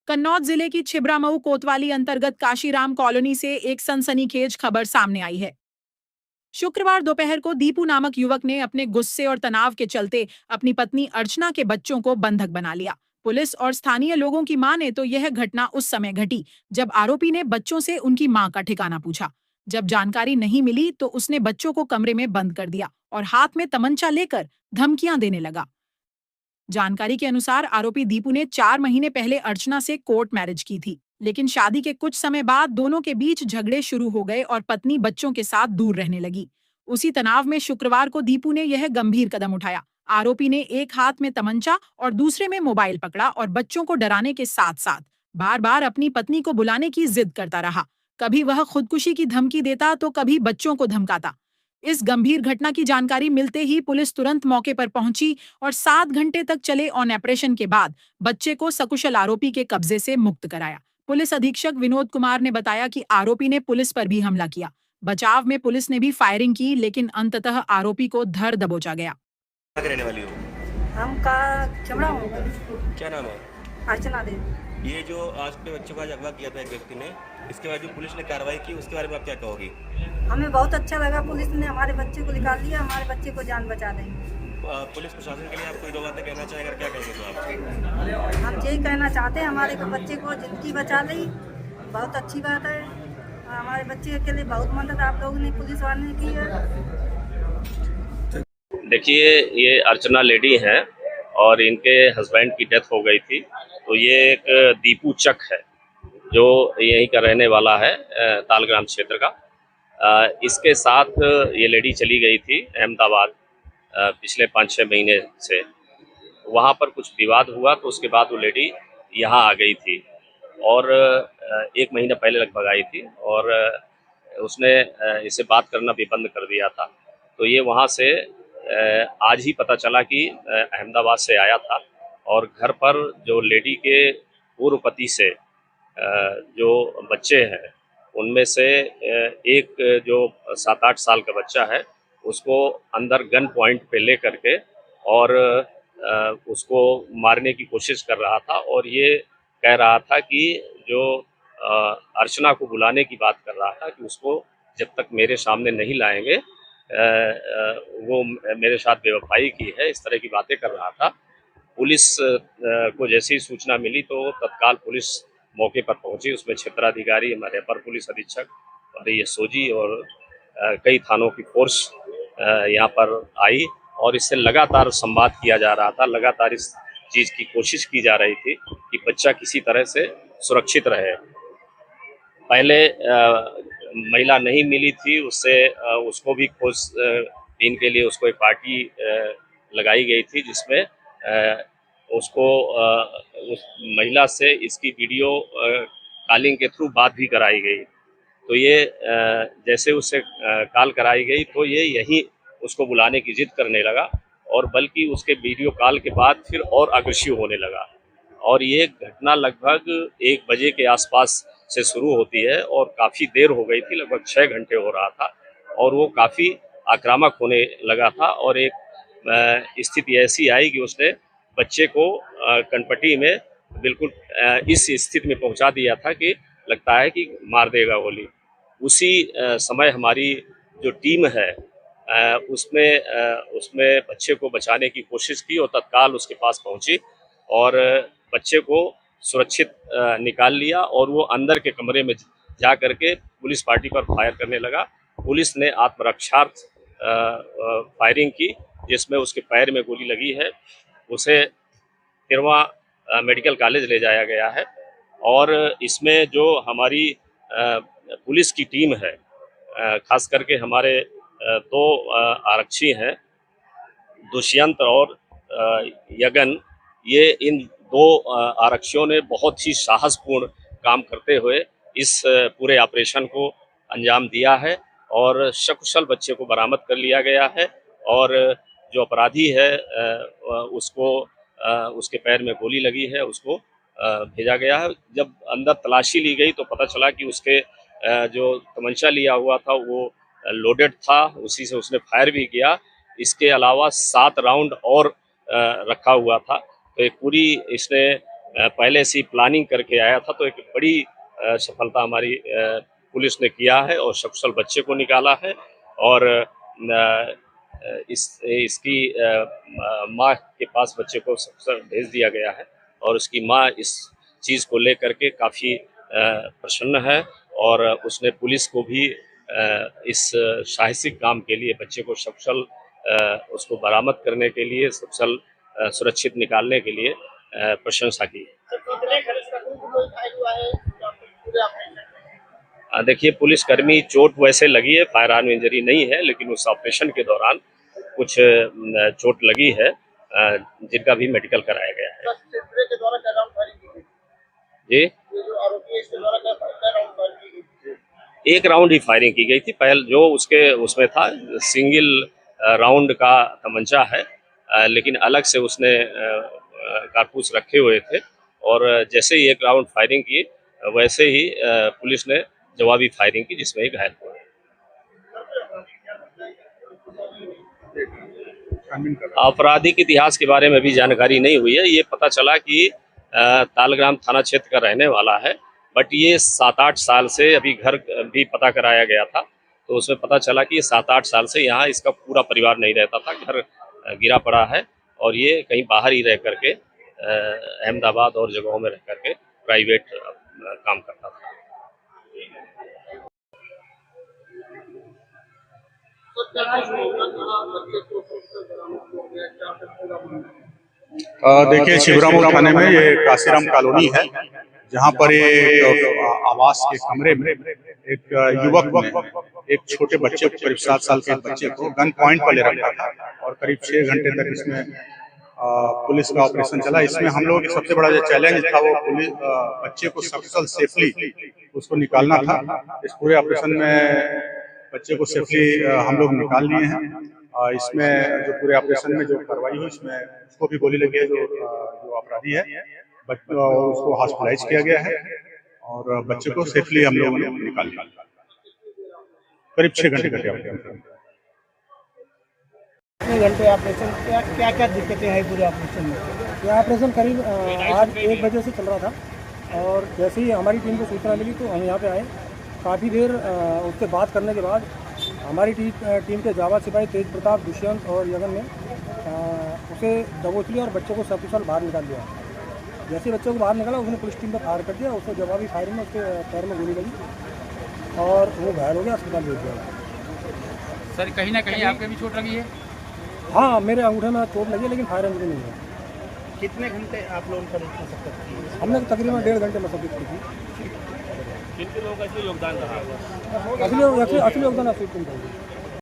कन्नौज जिले की छिबरामऊ कोतवाली अंतर्गत काशीराम कॉलोनी से एक सनसनीखेज खबर सामने आई है। शुक्रवार दोपहर को दीपू नामक युवक ने अपने गुस्से और तनाव के चलते अपनी पत्नी अर्चना के बच्चों को बंधक बना लिया। पुलिस और स्थानीय लोगों की माने तो यह घटना उस समय घटी जब आरोपी ने बच्चों से उनकी मां का ठिकाना पूछा। जब जानकारी नहीं मिली तो उसने बच्चों को कमरे में बंद कर दिया और हाथ में तमंचा लेकर धमकियां देने लगा। जानकारी के अनुसार आरोपी दीपू ने 4 महीने पहले अर्चना से कोर्ट मैरिज की थी, लेकिन शादी के कुछ समय बाद दोनों के बीच झगड़े शुरू हो गए और पत्नी बच्चों के साथ दूर रहने लगी। उसी तनाव में शुक्रवार को दीपू ने यह गंभीर कदम उठाया। आरोपी ने एक हाथ में तमंचा और दूसरे में मोबाइल पकड़ा और बच्चों को डराने के साथ साथ बार बार अपनी पत्नी को बुलाने की जिद करता रहा। कभी वह खुदकुशी की धमकी देता तो कभी बच्चों को धमकाता। इस गंभीर घटना की जानकारी मिलते ही पुलिस तुरंत मौके पर पहुंची और 7 घंटे तक चले ऑन ऑपरेशन के बाद बच्चे को सकुशल आरोपी के कब्जे से मुक्त कराया। पुलिस अधीक्षक विनोद कुमार ने बताया कि आरोपी ने पुलिस पर भी हमला किया। बचाव में पुलिस ने भी फायरिंग की, लेकिन अंततः आरोपी को धर दबोचा गया। कहाँ की रहने वाली हो? हम का चमड़ा हूँ। क्या नाम है? अर्चना देवी। ये जो आज के बच्चों का अगवा किया था एक व्यक्ति ने, इसके बाद जो पुलिस ने कार्रवाई की उसके बारे में आप क्या कहोगी? हमें बहुत अच्छा लगा, पुलिस ने हमारे बच्चे को निकाल दिया, हमारे बच्चे को जान बचा देंगे। पुलिस प्रशासन के लिए आप कोई दो बातें कहना चाहेंगे, क्या कहेंगे तो आप? हम यही कहना चाहते हैं, हमारे बच्चे को जिंदगी बचा ली, बहुत अच्छी बात है। हमारे बच्चे के लिए बहुत मदद आप लोगों ने, पुलिस वालों ने की है। देखिए, ये अर्चना लेडी हैं और इनके हस्बैंड की डेथ हो गई थी। तो ये एक दीपू चक है जो यहीं का रहने वाला है, तालग्राम क्षेत्र का। इसके साथ ये लेडी चली गई थी अहमदाबाद पिछले 5-6 महीने से। वहाँ पर कुछ विवाद हुआ तो उसके बाद वो लेडी यहाँ आ गई थी और 1 महीना पहले लगभग आई थी और उसने इसे बात करना भी बंद कर दिया था। तो ये वहाँ से आज ही पता चला कि अहमदाबाद से आया था और घर पर जो लेडी के पूर्व पति से जो बच्चे हैं उनमें से एक जो 7-8 साल का बच्चा है उसको अंदर गन पॉइंट पे ले करके और उसको मारने की कोशिश कर रहा था और ये कह रहा था कि जो अर्चना को बुलाने की बात कर रहा था कि उसको जब तक मेरे सामने नहीं लाएंगे वो मेरे साथ बेवफाई की है, इस तरह की बातें कर रहा था। पुलिस को जैसे ही सूचना मिली तो तत्काल पुलिस मौके पर पहुंची। उसमें क्षेत्राधिकारी, हमारे अपर पुलिस अधीक्षक और ये सोजी और कई थानों की फोर्स यहाँ पर आई और इससे लगातार संवाद किया जा रहा था। लगातार इस चीज़ की कोशिश की जा रही थी कि बच्चा किसी तरह से सुरक्षित रहे। पहले महिला नहीं मिली थी, उससे उसको भी खोजबीन के लिए उसको एक पार्टी लगाई गई थी जिसमें उसको उस महिला से इसकी वीडियो कॉलिंग के थ्रू बात भी कराई गई। तो ये जैसे उससे कॉल कराई गई तो ये यहीं उसको बुलाने की जिद करने लगा और बल्कि उसके वीडियो कॉल के बाद फिर और अग्रेसिव होने लगा और ये घटना लगभग 1 बजे के आसपास से शुरू होती है और काफ़ी देर हो गई थी, लगभग 6 घंटे हो रहा था और वो काफ़ी आक्रामक होने लगा था और एक स्थिति ऐसी आई कि उसने बच्चे को कनपट्टी में बिल्कुल इस स्थिति में पहुंचा दिया था कि लगता है कि मार देगा गोली। उसी समय हमारी जो टीम है उसमें बच्चे को बचाने की कोशिश की और तत्काल उसके पास पहुंची और बच्चे को सुरक्षित निकाल लिया और वो अंदर के कमरे में जा करके पुलिस पार्टी पर फायर करने लगा। पुलिस ने आत्मरक्षार्थ फायरिंग की जिसमें उसके पैर में गोली लगी है। उसे तिरवा मेडिकल कॉलेज ले जाया गया है और इसमें जो हमारी पुलिस की टीम है, खास करके हमारे 2 आरक्षी हैं, दुष्यंत और यगन, ये इन 2 आरक्षियों ने बहुत ही साहसपूर्ण काम करते हुए इस पूरे ऑपरेशन को अंजाम दिया है और सकुशल बच्चे को बरामद कर लिया गया है और जो अपराधी है उसको उसके पैर में गोली लगी है, उसको भेजा गया है। जब अंदर तलाशी ली गई तो पता चला कि उसके जो तमंचा लिया हुआ था वो लोडेड था, उसी से उसने फायर भी किया। इसके अलावा 7 राउंड और रखा हुआ था। तो एक पूरी इसने पहले से प्लानिंग करके आया था। तो एक बड़ी सफलता हमारी पुलिस ने किया है और सकुशल बच्चे को निकाला है। और इसकी माँ के पास बच्चे को सकुशल भेज दिया गया है और उसकी माँ इस चीज़ को लेकर के काफ़ी प्रसन्न है और उसने पुलिस को भी इस साहसिक काम के लिए बच्चे को सकुशल उसको बरामद करने के लिए सकुशल सुरक्षित निकालने के लिए प्रशंसा की। देखिए, पुलिसकर्मी चोट वैसे लगी है, फायर आर्म इंजरी नहीं है, लेकिन उस ऑपरेशन के दौरान कुछ चोट लगी है जिनका भी मेडिकल कराया गया है। जी, एक राउंड ही फायरिंग की गई थी। पहले जो उसमें था सिंगल राउंड का तमंचा है, लेकिन अलग से उसने कारतूस रखे हुए थे और जैसे ही एक राउंड फायरिंग की वैसे ही पुलिस ने जवाबी फायरिंग की जिसमें ही घायल हुआ। आपराधिक इतिहास के बारे में भी जानकारी नहीं हुई है। ये पता चला कि तालग्राम थाना क्षेत्र का रहने वाला है, बट ये 7-8 साल से, अभी घर भी पता कराया गया था तो उसमें पता चला कि ये 7-8 साल से यहाँ इसका पूरा परिवार नहीं रहता था, घर गिरा पड़ा है और ये कहीं बाहर ही रह करके अहमदाबाद और जगहों में रह करके प्राइवेट काम करता था। देखिए, शिवरामपुर थाने में ये काशीराम कॉलोनी है, जहाँ पर एक आवास के कमरे में एक युवक ने एक छोटे बच्चे को, करीब 7 साल के बच्चे को गन पॉइंट पर ले रखा था और करीब 6 घंटे तक इसमें पुलिस का ऑपरेशन चला। इसमें हम लोगों की सबसे बड़ा जो चैलेंज था वो पुलिस बच्चे को सकुशल सेफली उसको निकालना था। इस पूरे ऑपरेशन में बच्चे को सेफली हम लोग निकाल लिए हैं। इसमें जो पूरे ऑपरेशन में जो कार्रवाई हुई, इसमें उसको भी गोली लगी है जो अपराधी है, उसको हॉस्पिटलाइज किया गया है और बच्चे को सेफली हम लोगों ने निकाल लिया। करीब 6 घंटे का ऑपरेशन। घंटे ऑपरेशन, क्या क्या दिक्कतें हैं पूरे ऑपरेशन में? यह ऑपरेशन करीब आज 1 बजे से चल रहा था और जैसे ही हमारी टीम को सूचना मिली तो हम यहाँ पे आए। काफ़ी देर उससे बात करने के बाद हमारी टीम के जावा सिपाही तेज प्रताप, दुष्यंत और यगन ने उसे दबोच लिया और बच्चे को सकुशल बाहर निकाल दिया। जैसे बच्चे को बाहर निकाला उसने पुलिस टीम पर फायर कर दिया। उसको जवाबी फायरिंग में उसके पैर में गोली लगी और वो घायल हो गया, अस्पताल भेज दिया। सर, कहीं ना कहीं आपके भी चोट लगी है? हाँ, मेरे अंगूठे में चोट लगी है लेकिन फायर इंजरी नहीं है। कितने घंटे आप लोगों ने मशक्कत की? हमने तकरीबन 1.5 घंटे मशक्कत की थी। कितने लोगों का इसमें योगदान रहा? असली योगदान असली टीम का।